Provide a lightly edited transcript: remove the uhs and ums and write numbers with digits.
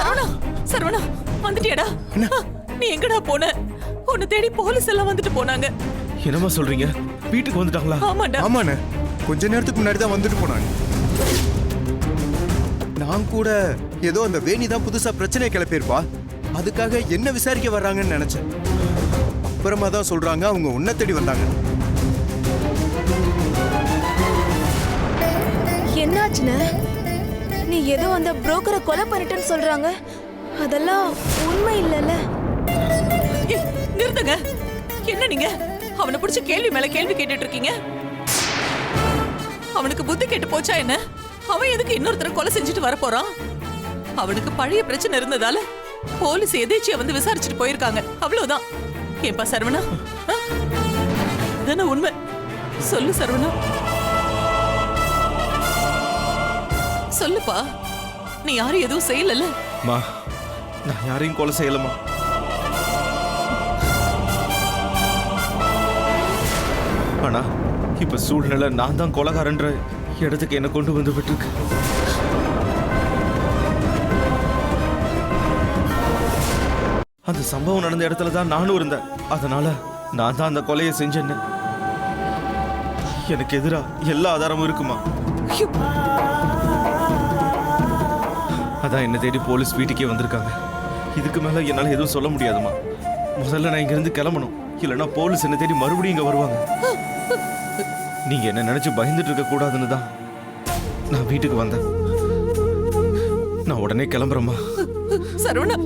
சரவணா சரவணா வந்துட்டியாடா? நீ எங்கடா போன? உன்னை தேடி போலீஸ் எல்லாம் வந்துட்டு போனாங்க. என்னமா சொல்றீங்க? வீட்டுக்கு வந்துட்டாங்களா? ஆமாடா. ஆமாண்ணே, கொஞ்ச நேரத்துக்கு முன்னாடி தான் வந்துட்டு போனாங்க. நான் கூட ஏதோ அந்த வேணி தான் புதுசா பிரச்சனையை கிளப்பியிருப்பா, அதுக்காக என்ன விசாரிக்க வர்றாங்கன்னு நினைச்சேன். அப்புறமா தான் சொல்றாங்க அவங்க உன்னை தேடி வந்தாங்க. என்னாச்சுன்னு? நீ ஏதோ அந்த புரோக்கரை கொலை பண்ணிட்டேன்னு சொல்றாங்க. அதெல்லாம் உண்மை இல்லைல்ல? ஏய், நிறுத்துங்க. என்ன நீங்க அவனை பிடிச்ச கேள்வி மேல கேள்வி கேட்டுட்டு இருக்கீங்க? அவனுக்கு புத்தி கேட்டு போச்சா என்ன? அவன் எதுக்கு இன்னொருத்தரை கொலை செஞ்சுட்டு வர போறான்? அவனுக்கு பழைய பிரச்சனை இருந்ததால போலீஸ் எதேச்சியா வந்து விசாரிச்சுட்டு போயிருக்காங்க, அவ்வளவுதான். ஏன்பா சரவணா, இதான உண்மை? சொல்லு சரவணா, சொல்லுப்பா. நீ யாரும் எதுவும் செய்யல? மா, நான் யாரையும் கொலை செய்யலமா. ஆனா இப்ப சூழ்நிலை நான் தான் கொலைகாரன்ற இடத்துக்கு என்ன கொண்டு வந்து விட்டுருக்கு. அந்த சம்பவம் நடந்த இடத்துல தான் நானும் இருந்தேன். அதனால நான் தான் அந்த கொலையை செஞ்சேன்னு எனக்கு எதிரா எல்லா ஆதாரமும் இருக்குமா. அதான் என்ன தேடி போலீஸ் வீட்டுக்கே வந்திருக்காங்க. இதுக்கு மேல என்னால எதுவும் சொல்ல முடியாதுமா. முதல்ல நான் இங்க இருந்து கிளம்பணும், இல்லைன்னா போலீஸ் என்ன தேடி மறுபடியும் இங்க வருவாங்க. நீங்க என்ன நினைச்சு பயந்துட்டு இருக்க கூடாதுன்னு தான் நான் வீட்டுக்கு வந்தேன். நான் உடனே கிளம்புறேம்மா. சரவணா